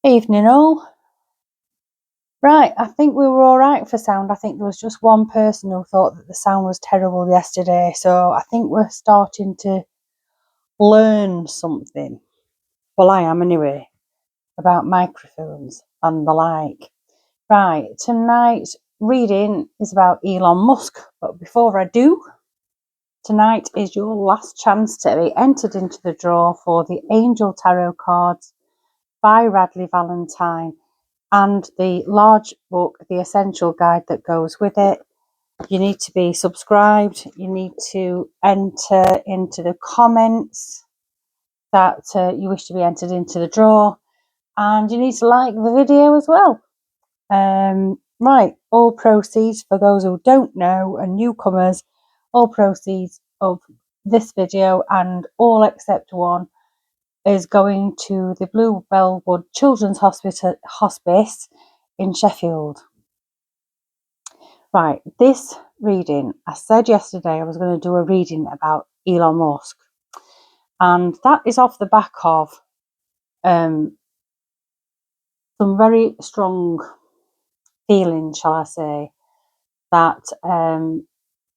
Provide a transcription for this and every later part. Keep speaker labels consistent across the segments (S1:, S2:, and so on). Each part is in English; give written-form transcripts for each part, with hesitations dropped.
S1: Evening all. Right, I think we were all right for sound. I think there was just one person who thought that the sound was terrible yesterday. So I think we're starting to learn something. Well, I am anyway, about microphones and the like. Right, tonight's reading is about Elon Musk. But before I do, tonight is your last chance to be entered into the draw for the Angel Tarot cards by Radley Valentine. And the large book, the essential guide that goes with it. You need to be subscribed. You need to enter into the comments that you wish to be entered into the draw. And you need to like the video as well. Right, all proceeds, for those who don't know and newcomers, all proceeds of this video and all except one is going to the Blue Bellwood Children's Hospice in Sheffield. Right, this reading, I said yesterday I was going to do a reading about Elon Musk, and that is off the back of some very strong feelings, shall I say, that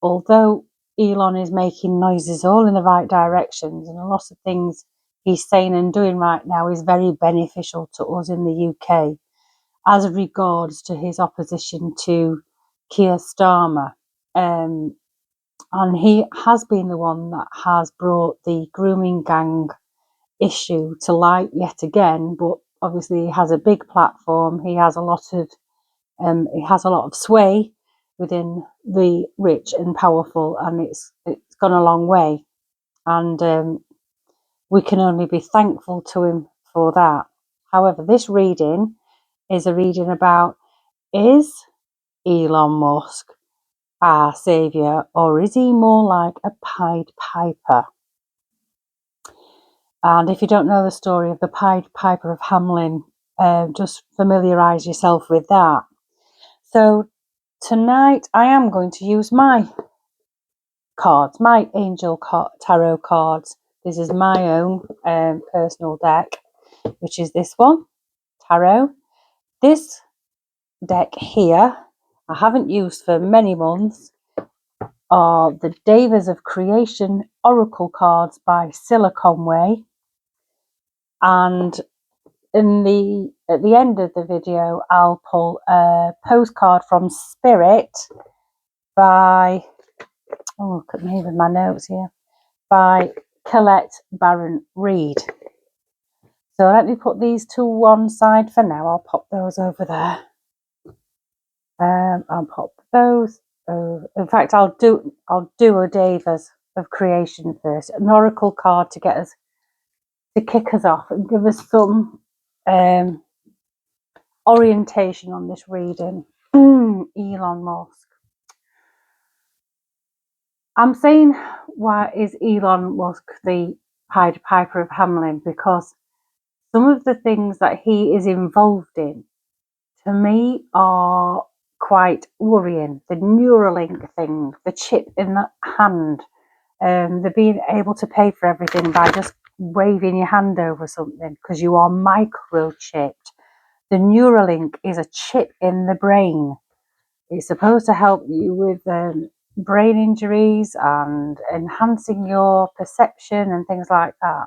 S1: although Elon is making noises all in the right directions and a lot of things he's saying and doing right now is very beneficial to us in the UK as regards to his opposition to Keir Starmer. And he has been the one that has brought the grooming gang issue to light yet again, but obviously he has a big platform. He has a lot of sway within the rich and powerful, and it's gone a long way. And we can only be thankful to him for that. However, this reading is a reading about, is Elon Musk our saviour, or is he more like a Pied Piper? And if you don't know the story of the Pied Piper of Hamelin, just familiarise yourself with that. So tonight I am going to use my cards, my Angel Tarot cards. This is my own personal deck, which is this one, Tarot. This deck here, I haven't used for many months, are the Davers of Creation Oracle cards by Silicon Way. And at the end of the video, I'll pull a postcard from Spirit by, oh, look at me with my notes here, by Colette Baron Reed. So let me put these to one side for now. I'll pop those over there. I'll pop those over. In fact, I'll do a Davers of Creation first, an Oracle card to get us, to kick us off and give us some orientation on this reading. Elon Musk. I'm saying, why is Elon Musk the Pied Piper of Hamelin? Because some of the things that he is involved in, to me, are quite worrying. The Neuralink thing, the chip in the hand, the being able to pay for everything by just waving your hand over something because you are microchipped. The Neuralink is a chip in the brain. It's supposed to help you with brain injuries and enhancing your perception and things like that.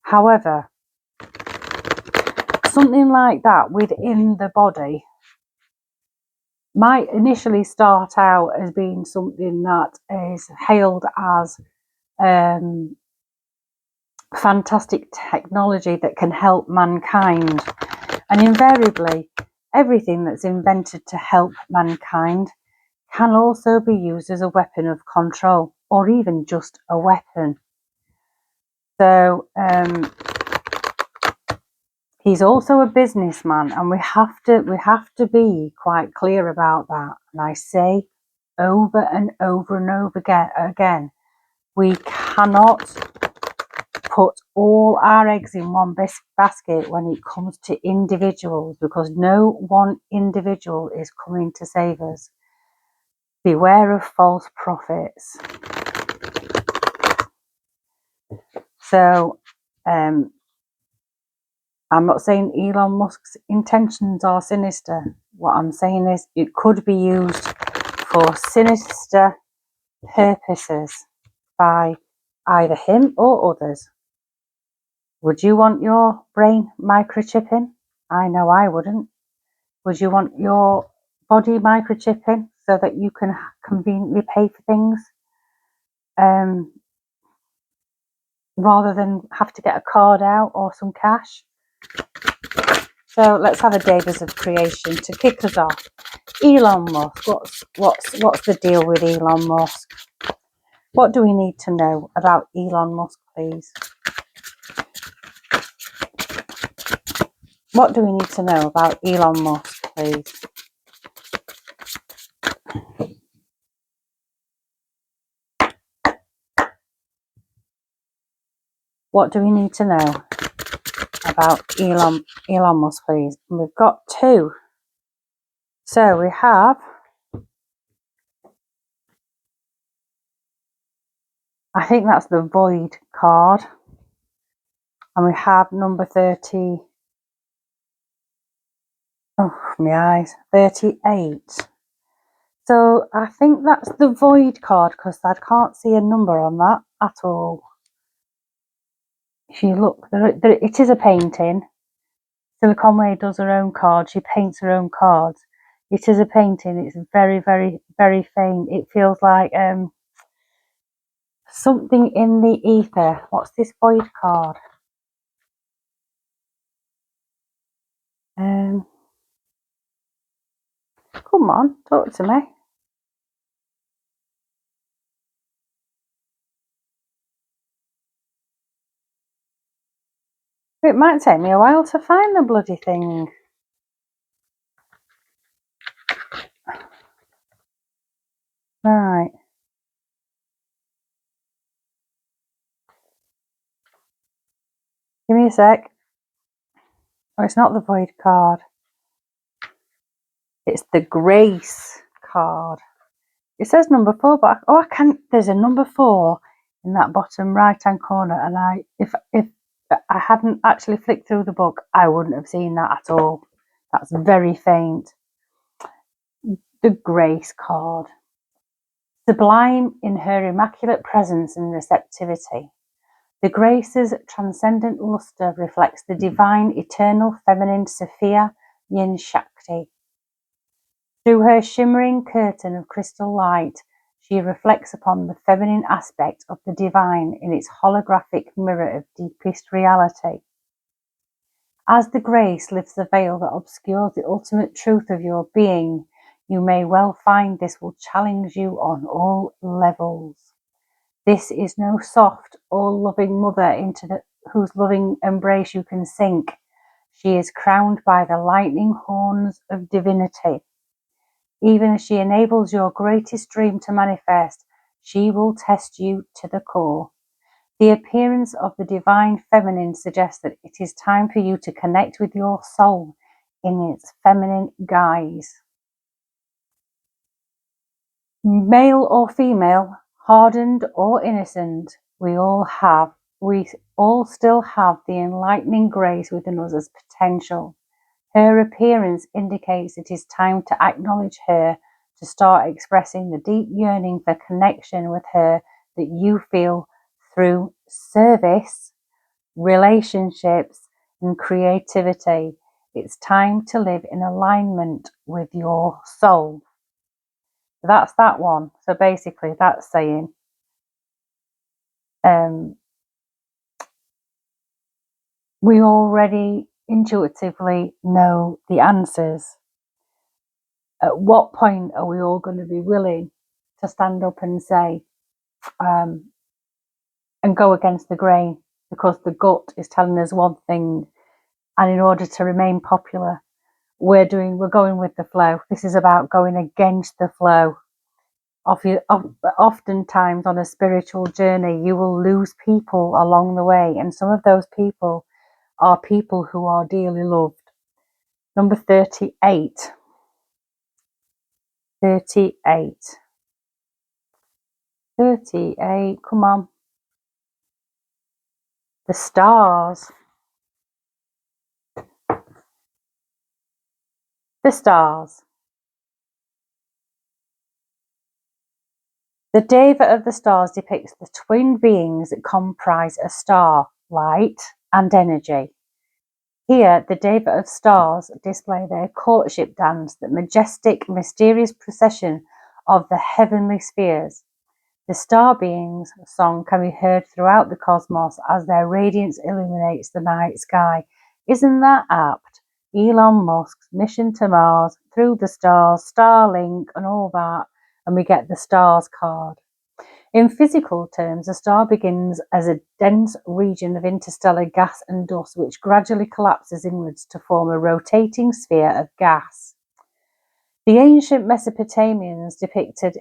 S1: However, something like that within the body might initially start out as being something that is hailed as fantastic technology that can help mankind. And invariably, everything that's invented to help mankind can also be used as a weapon of control, or even just a weapon. So he's also a businessman, and we have to be quite clear about that. And I say over and over and over again, we cannot put all our eggs in one basket when it comes to individuals, because no one individual is coming to save us. Beware of false prophets. So I'm not saying Elon Musk's intentions are sinister. What I'm saying is it could be used for sinister purposes by either him or others. Would you want your brain microchipping? I know I wouldn't. Would you want your body microchipping so that you can conveniently pay for things rather than have to get a card out or some cash? So let's have a Davis of creation to kick us off. Elon Musk. What's the deal with Elon Musk? What do we need to know about Elon Musk, please? What do we need to know about Elon Musk, please? What do we need to know about Elon Musk, please? And we've got two. So we have, I think that's the void card. And we have number 30. Oh, my eyes. 38. So I think that's the void card because I can't see a number on that at all. If you look, it is a painting. Silicon Way does her own cards. She paints her own cards. It is a painting. It's very, very, very faint. It feels like something in the ether. What's this void card? Come on, talk to me. It might take me a while to find the bloody thing. Right. Give me a sec. Oh, it's not the void card. It's the grace card. It says number 4, but I can't. There's a number 4 in that bottom right-hand corner, and if I hadn't actually flicked through the book, I wouldn't have seen that at all. That's very faint. The grace card. Sublime in her immaculate presence and receptivity. The Grace's transcendent luster reflects the divine, eternal, feminine Sophia Yin Shakti. Through her shimmering curtain of crystal light, she reflects upon the feminine aspect of the divine in its holographic mirror of deepest reality. As the Grace lifts the veil that obscures the ultimate truth of your being, you may well find this will challenge you on all levels. This is no soft, all-loving mother into whose loving embrace you can sink. She is crowned by the lightning horns of divinity. Even as she enables your greatest dream to manifest, she will test you to the core. The appearance of the divine feminine suggests that it is time for you to connect with your soul in its feminine guise. Male or female, hardened or innocent, we all still have the enlightening grace within us as potential. Her appearance indicates it is time to acknowledge her, to start expressing the deep yearning for connection with her that you feel through service, relationships, and creativity. It's time to live in alignment with your soul. That's that one. So basically that's saying we already intuitively know the answers. At what point are we all going to be willing to stand up and say and go against the grain because the gut is telling us one thing, and in order to remain popular we're going with the flow. This is about going against the flow. Oftentimes on a spiritual journey you will lose people along the way, and some of those people are people who are dearly loved. Number 38. 38. 38. Come on. The stars. The stars. The Deva of the stars depicts the twin beings that comprise a star, light and energy. Here, the Deva of stars display their courtship dance, the majestic, mysterious procession of the heavenly spheres. The star beings' song can be heard throughout the cosmos as their radiance illuminates the night sky. Isn't that apt? Elon Musk's mission to Mars, through the stars, Starlink and all that, and we get the stars card. In physical terms, a star begins as a dense region of interstellar gas and dust which gradually collapses inwards to form a rotating sphere of gas. The ancient Mesopotamians depicted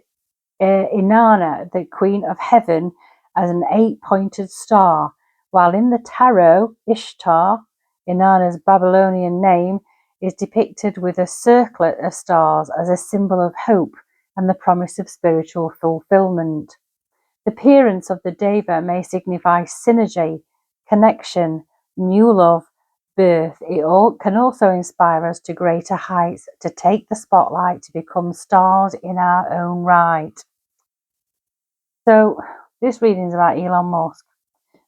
S1: Inanna, the Queen of Heaven, as an 8-pointed star, while in the tarot, Ishtar, Inanna's Babylonian name, is depicted with a circlet of stars as a symbol of hope and the promise of spiritual fulfillment. The appearance of the Deva may signify synergy, connection, new love, birth. It can also inspire us to greater heights, to take the spotlight, to become stars in our own right. So this reading is about Elon Musk.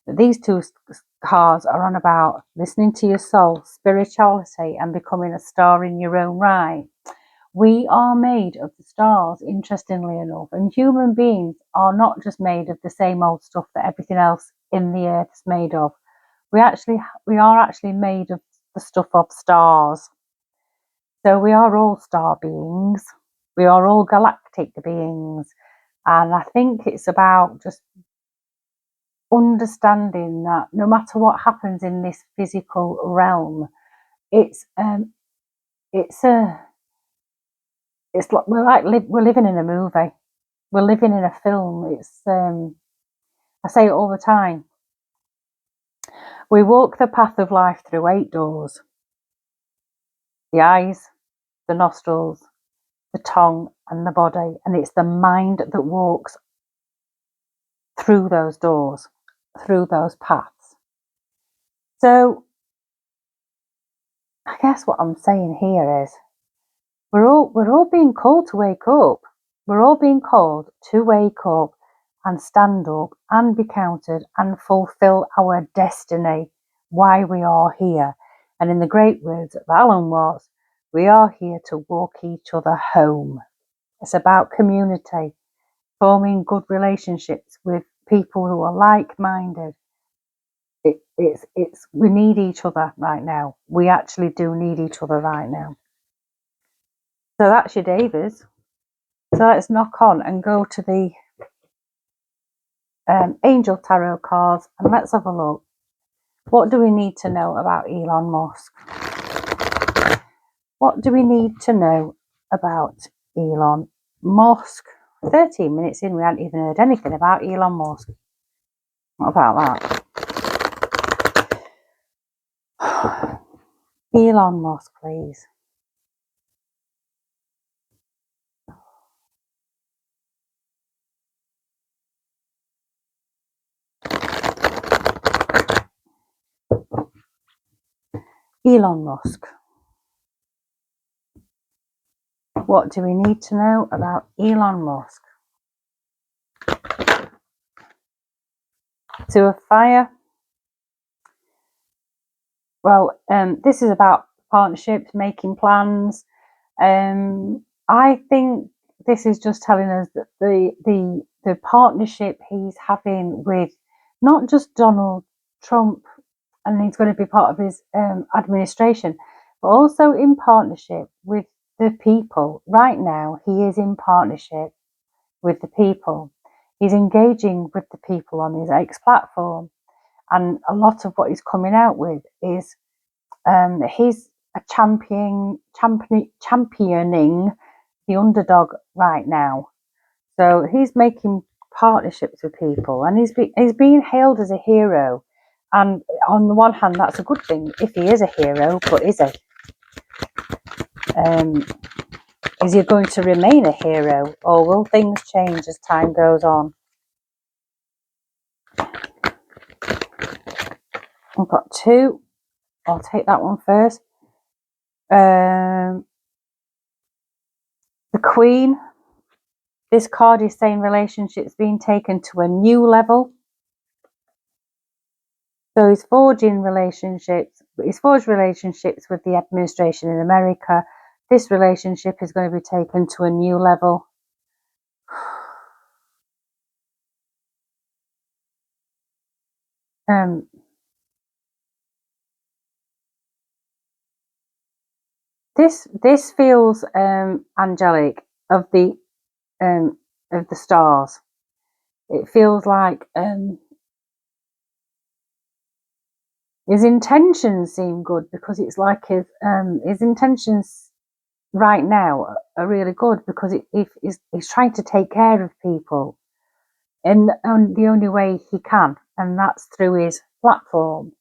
S1: These two cards are on about listening to your soul, spirituality, and becoming a star in your own right. We are made of the stars, interestingly enough, and human beings are not just made of the same old stuff that everything else in the earth is made of. We are actually made of the stuff of stars. So we are all star beings. We are all galactic beings. And I think it's about just understanding that no matter what happens in this physical realm, it's like we're living in a movie. We're living in a film. It's I say it all the time. We walk the path of life through 8 doors: the eyes, the nostrils, the tongue, and the body. And it's the mind that walks through those doors, through those paths. So I guess what I'm saying here is we're all being called to wake up. We're all being called to wake up and stand up and be counted and fulfill our destiny, why we are here. And in the great words of Elon Musk, we are here to walk each other home. It's about community, forming good relationships with people who are like-minded. We need each other right now. We actually do need each other right now. So that's your Davies. So let's knock on and go to the Angel Tarot cards and let's have a look. What do we need to know about Elon Musk? What do we need to know about Elon Musk? 13 minutes in, we hadn't even heard anything about Elon Musk. What about that? Elon Musk, please. Elon Musk. What do we need to know about Elon Musk? To a fire. Well, this is about partnerships, making plans. I think this is just telling us that the partnership he's having with not just Donald Trump, and he's going to be part of his administration, but also in partnership with the people. Right now, he is in partnership with the people. He's engaging with the people on his X platform, and a lot of what he's coming out with is he's a championing the underdog right now. So he's making partnerships with people, and he's being hailed as a hero. And on the one hand, that's a good thing if he is a hero, but is he? Is he going to remain a hero, or will things change as time goes on? I've got 2. I'll take that one first. The Queen, this card is saying relationships being taken to a new level. So he's forging relationships. He's forged relationships with the administration in America. This relationship is going to be taken to a new level. This feels angelic of the stars. It feels like his intentions seem good, because it's like his intentions right now are really good, because he's trying to take care of people in the only way he can, and that's through his platform.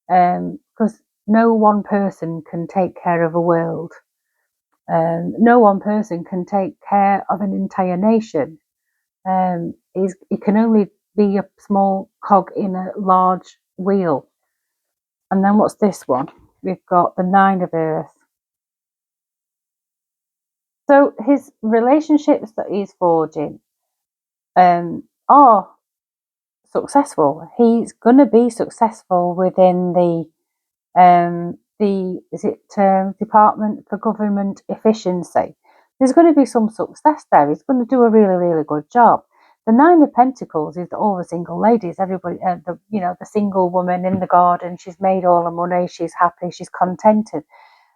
S1: Because no one person can take care of a world. No one person can take care of an entire nation. He can only be a small cog in a large wheel. And then what's this one? We've got the Nine of Earth. So his relationships that he's forging are successful. He's going to be successful within the Department for Government Efficiency. There's going to be some success there. He's going to do a really, really good job. The Nine of Pentacles is all the single ladies, everybody, the single woman in the garden. She's made all the money. She's happy. She's contented,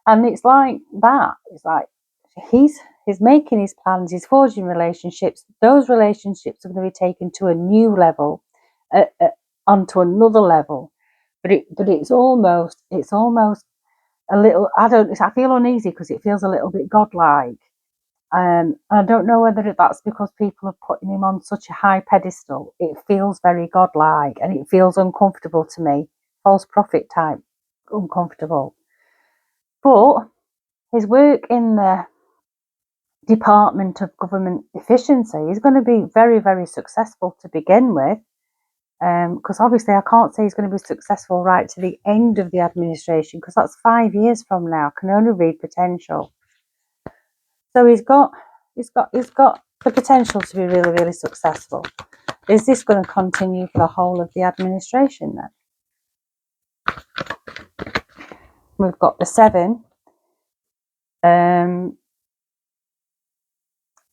S1: and it's like that. It's like he's making his plans. He's forging relationships. Those relationships are going to be taken to a new level, onto another level. But it's almost a little. I feel uneasy because it feels a little bit godlike. I don't know whether that's because people are putting him on such a high pedestal. It feels very godlike, and it feels uncomfortable to me. False prophet type, uncomfortable. But his work in the Department of Government Efficiency is going to be very, very successful to begin with. Because obviously I can't say he's going to be successful right to the end of the administration, because that's 5 years from now. I can only read potential. So he's got the potential to be really, really successful. Is this going to continue for the whole of the administration then? We've got the 7.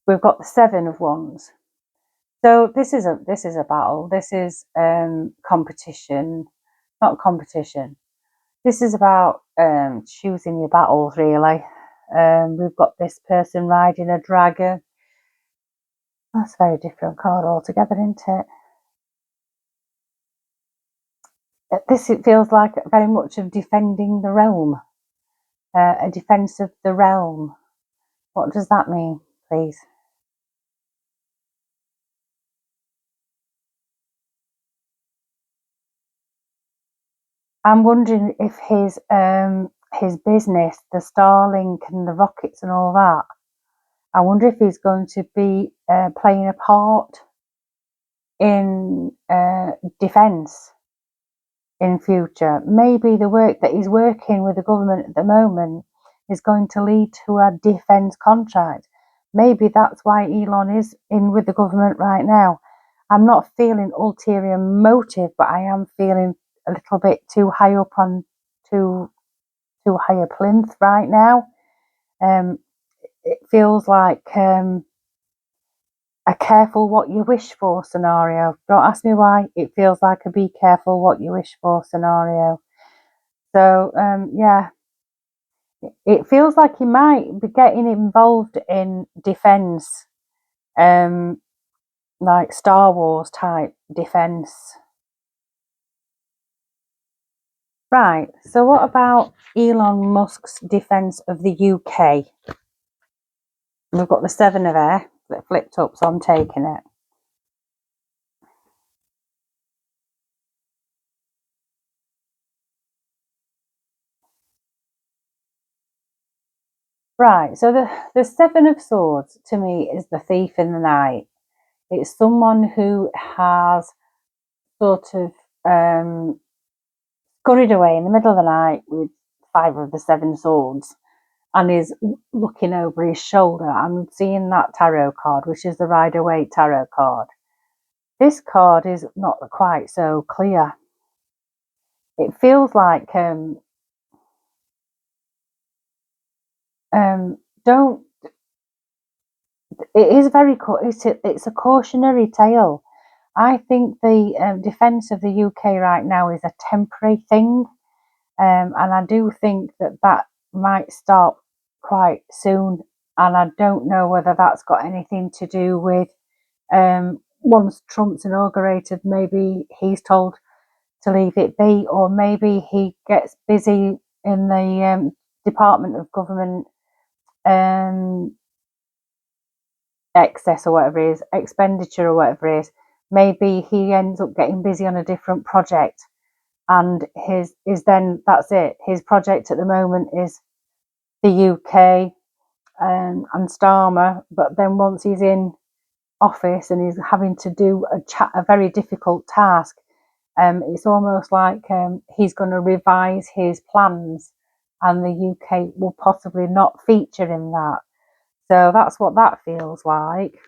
S1: We've got the 7 of Wands. So this is a battle. This is competition, not competition. This is about choosing your battles, really. We've got this person riding a dragon. That's a very different card altogether, isn't it? It feels like very much of defending the realm, a defense of the realm. What does that mean, please? I'm wondering if his business, the Starlink and the rockets and all that, I wonder if he's going to be playing a part in defence in future. Maybe the work that he's working with the government at the moment is going to lead to a defence contract. Maybe that's why Elon is in with the government right now. I'm not feeling ulterior motive, but I am feeling a little bit too high up on too high a plinth right now. It feels like a careful what you wish for scenario. Don't ask me why. It feels like a be careful what you wish for scenario. So yeah, it feels like he might be getting involved in defence, like Star Wars type defence. Right, so what about Elon Musk's defence of the UK? We've got the 7 of air that flipped up, so I'm taking it. Right, so the 7 of Swords to me is the thief in the night. It's someone who has sort of scurried away in the middle of the night with 5 of the 7 swords. and is looking over his shoulder. I'm seeing that tarot card, which is the Rider-Waite tarot card. This card is not quite so clear. It feels like don't. It is very. It's a cautionary tale. I think the defence of the UK right now is a temporary thing, and I do think that might start quite soon. And I don't know whether that's got anything to do with once Trump's inaugurated, maybe he's told to leave it be, or maybe he gets busy in the Department of Government excess or whatever it is, expenditure or whatever it is. Maybe he ends up getting busy on a different project, and his is then that's it. His project at the moment is the UK and Starmer, but then once he's in office and he's having to do a very difficult task, it's almost like he's going to revise his plans, and the UK will possibly not feature in that. So that's what that feels like.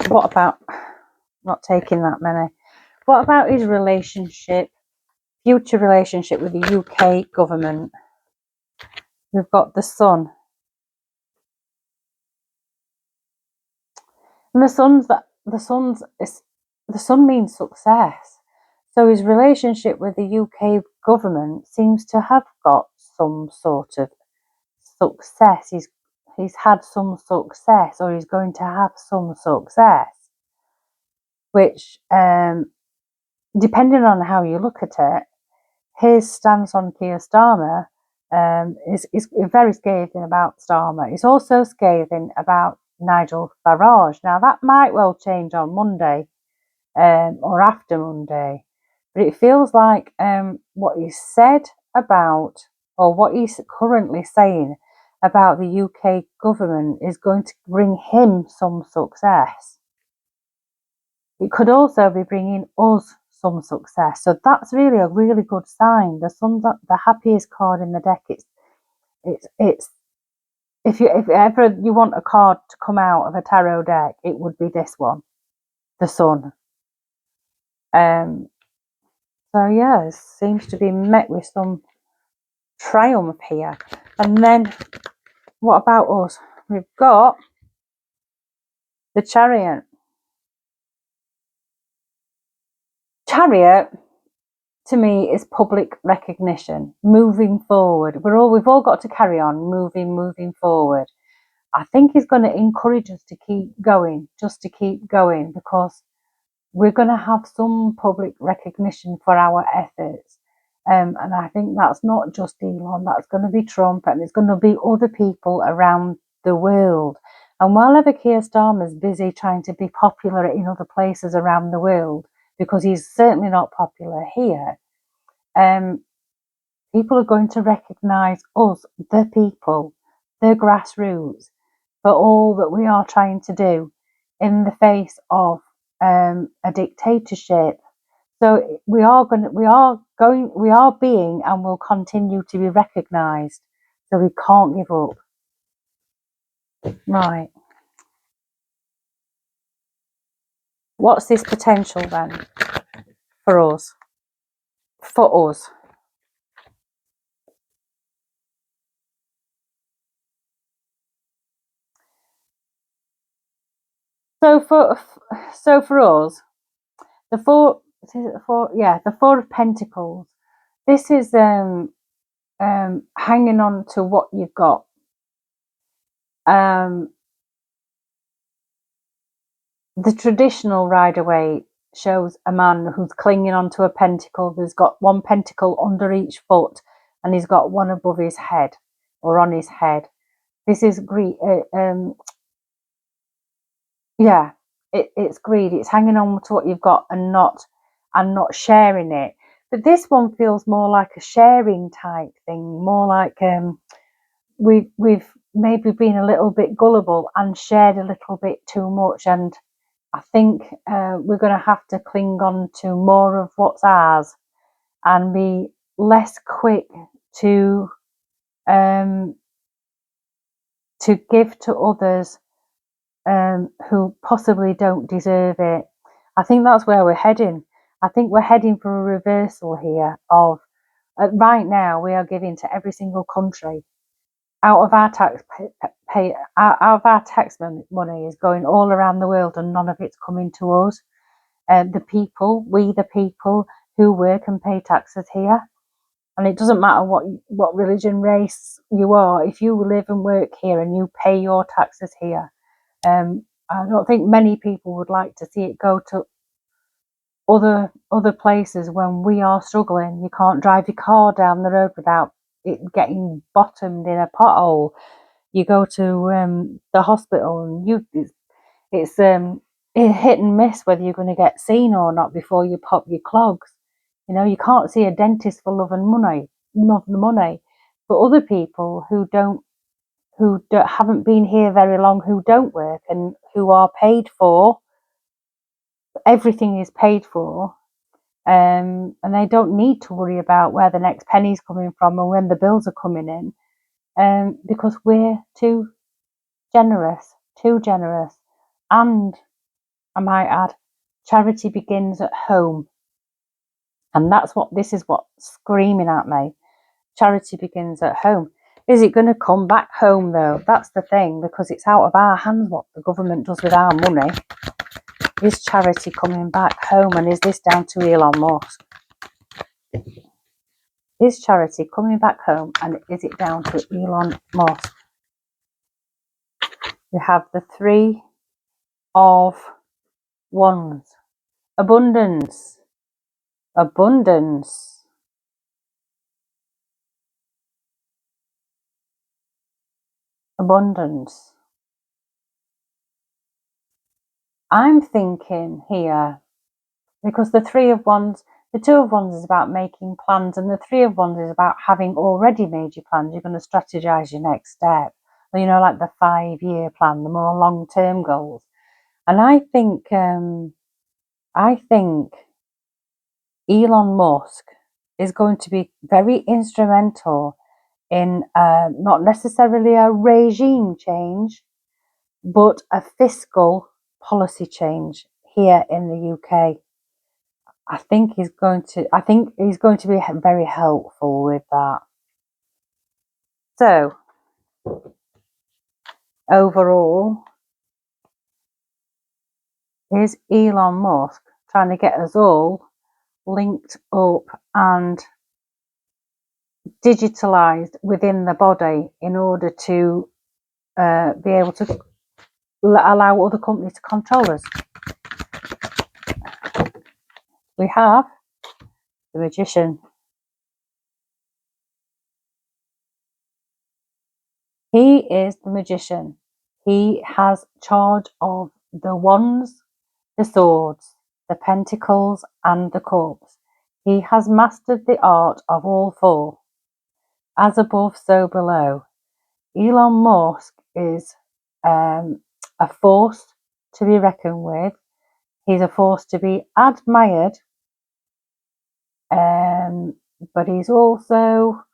S1: What about, not taking that many, what about his relationship, future relationship with the UK government? We've got the Sun. And the Sun means success. So his relationship with the UK government seems to have got some sort of success. He's had some success, or he's going to have some success, which depending on how you look at it, his stance on Keir Starmer is very scathing about Starmer. It's also scathing about Nigel Farage. Now that might well change on Monday or after Monday, but it feels like what he said about, or what he's currently saying about the UK government, is going to bring him some success. It could also be bringing us some success. So that's really a really good sign. The Sun's the happiest card in the deck. It's if ever you want a card to come out of a tarot deck, it would be this one, the Sun. So yeah, it seems to be met with some triumph here. And then what about us? We've got the Chariot. Chariot to me is public recognition, moving forward. We've all got to carry on moving forward. I think he's going to encourage us to keep going, just to keep going, because we're going to have some public recognition for our efforts. And I think that's not just Elon, that's going to be Trump, and it's going to be other people around the world. And while ever Keir Starmer's busy trying to be popular in other places around the world, because he's certainly not popular here, people are going to recognise us, the people, the grassroots, for all that we are trying to do in the face of a dictatorship. So we are being and will continue to be recognised. So we can't give up. Right. What's this potential then for us? For us. So for us, the Four of Pentacles. This is hanging on to what you've got. The traditional Rider-Waite shows a man who's clinging onto a pentacle. There's got one pentacle under each foot, and he's got one above his head or on his head. This is greed. It's greed. It's hanging on to what you've got and not sharing it. But this one feels more like a sharing type thing, more like we've maybe been a little bit gullible and shared a little bit too much, and I think we're going to have to cling on to more of what's ours, and be less quick to give to others who possibly don't deserve it. I think that's where we're heading. I think we're heading for a reversal here of right now we are giving to every single country out of our tax money is going all around the world, and none of it's coming to us. The people who work and pay taxes here, and it doesn't matter what religion, race you are. If you live and work here and you pay your taxes here, I don't think many people would like to see it go to other places when we are struggling. You can't drive your car down the road without it getting bottomed in a pothole. You go to the hospital and it's hit and miss whether you're going to get seen or not before you pop your clogs. You know, you can't see a dentist for love and money. But other people who haven't been here very long, who don't work and who are paid for, everything is paid for, and they don't need to worry about where the next penny's coming from and when the bills are coming in, because we're too generous. And I might add, charity begins at home. And this is what's screaming at me. Charity begins at home. Is it going to come back home though? That's the thing, because it's out of our hands what the government does with our money. Is charity coming back home, and is this down to Elon Musk? Is charity coming back home, and is it down to Elon Musk? We have the Three of Wands. Abundance. Abundance. Abundance. I'm thinking here, because the Three of Wands, the Two of Wands is about making plans, and the Three of Wands is about having already made your plans. You're going to strategize your next step. You know, like the 5-year plan, the more long-term goals. And I think Elon Musk is going to be very instrumental in not necessarily a regime change, but a fiscal policy change here in the UK. I think he's going to be very helpful with that. So overall, is Elon Musk trying to get us all linked up and digitalized within the body in order to be able to allow other companies to control us. We have the Magician. He is the Magician. He has charge of the wands, the swords, the pentacles, and the cups. He has mastered the art of all four. As above, so below. Elon Musk is a force to be reckoned with. He's a force to be admired, but he's also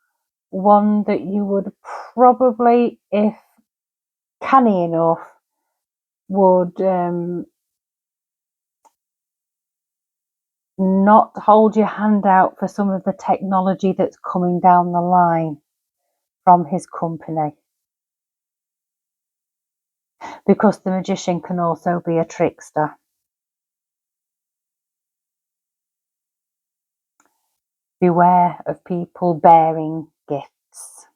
S1: one that you would probably, if canny enough, would not hold your hand out for some of the technology that's coming down the line from his company. Because the Magician can also be a trickster. Beware of people bearing gifts.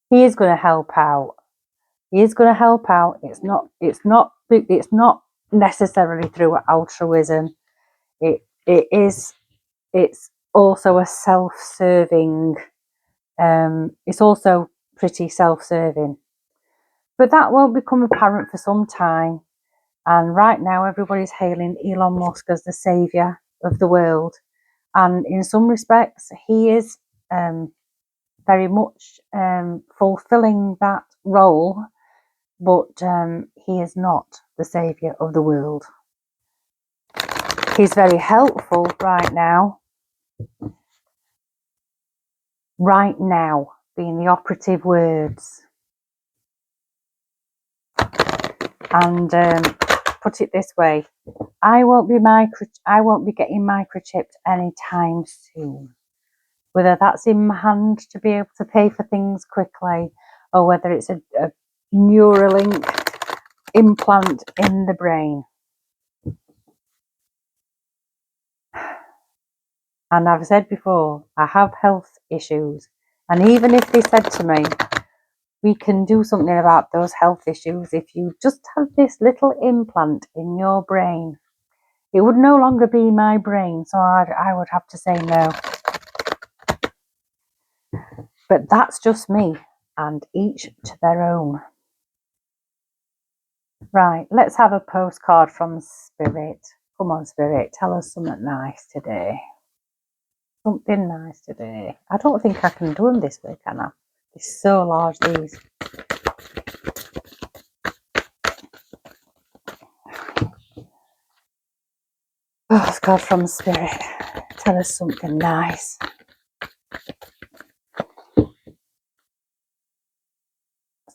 S1: He is going to help out. He is going to help out. It's not necessarily through altruism. It's also a self-serving. It's also pretty self-serving, but that won't become apparent for some time. And right now, everybody's hailing Elon Musk as the saviour of the world, and in some respects, he is very much fulfilling that role. But he is not the saviour of the world. He's very helpful right now. Right now being the operative words. And put it this way, I won't be getting microchipped anytime soon. Whether that's in my hand to be able to pay for things quickly, or whether it's a Neuralink implant in the brain. And I've said before, I have health issues. And even if they said to me, we can do something about those health issues if you just have this little implant in your brain, it would no longer be my brain, so I would have to say no. But that's just me, and each to their own. Right, let's have a postcard from Spirit. Come on, Spirit, tell us something nice today. Something nice today. I don't think I can do them this way, can I? They're so large, these. Postcard from Spirit. Tell us something nice.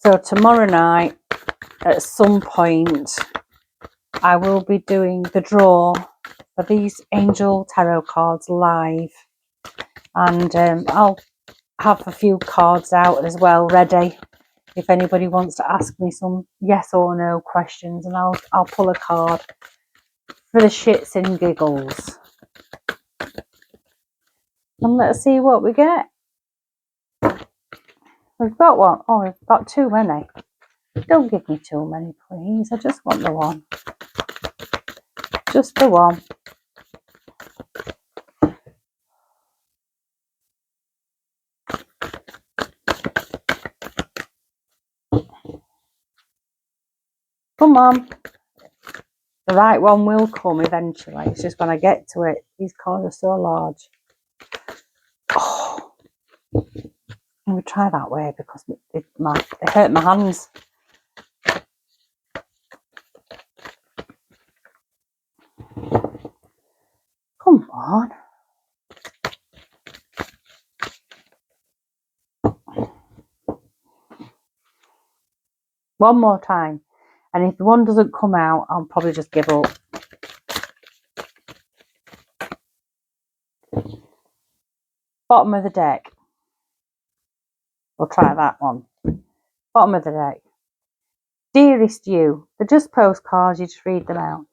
S1: So tomorrow night, at some point, I will be doing the draw for these angel tarot cards live. And I'll have a few cards out as well, ready. If anybody wants to ask me some yes or no questions, and I'll pull a card for the shits and giggles. And let's see what we get. We've got one. Oh, we've got too many. Don't give me too many, please. I just want the one. Just the one. Come on. The right one will come eventually. It's just when I get to it. These cards are so large. Oh. Let me try that way because it hurt my hands. Come on. One more time. And if the one doesn't come out, I'll probably just give up. Bottom of the deck. We'll try that one. Bottom of the deck. Dearest you. They're just postcards, you just read them out.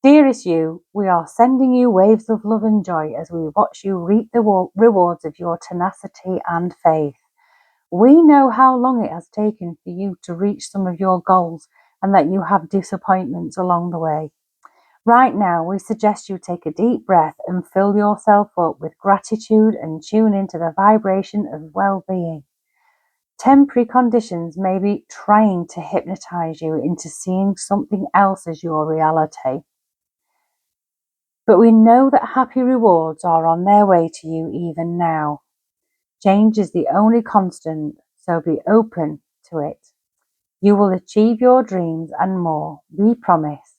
S1: Dearest you, we are sending you waves of love and joy as we watch you reap the rewards of your tenacity and faith. We know how long it has taken for you to reach some of your goals and that you have disappointments along the way. Right now, we suggest you take a deep breath and fill yourself up with gratitude and tune into the vibration of well-being. Temporary conditions may be trying to hypnotize you into seeing something else as your reality. But we know that happy rewards are on their way to you even now. Change is the only constant, so be open to it. You will achieve your dreams and more, we promise.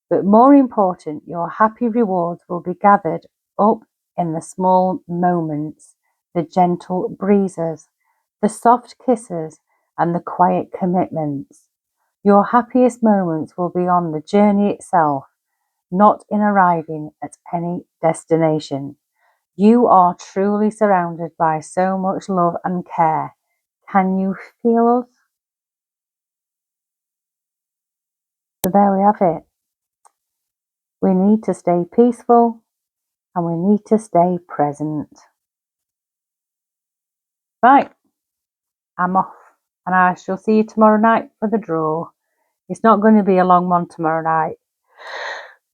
S1: But more important, your happy rewards will be gathered up in the small moments, the gentle breezes, the soft kisses, and the quiet commitments. Your happiest moments will be on the journey itself, not in arriving at any destination. You are truly surrounded by so much love and care. Can you feel us? So there we have it. We need to stay peaceful and we need to stay present. Right, I'm off and I shall see you tomorrow night for the draw. It's not going to be a long one tomorrow night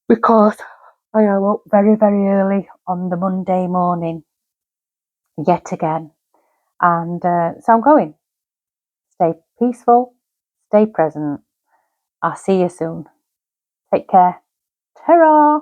S1: because I am up very, very early on the Monday morning yet again. And so I'm going. Stay peaceful, stay present. I'll see you soon. Take care. Ta-ra!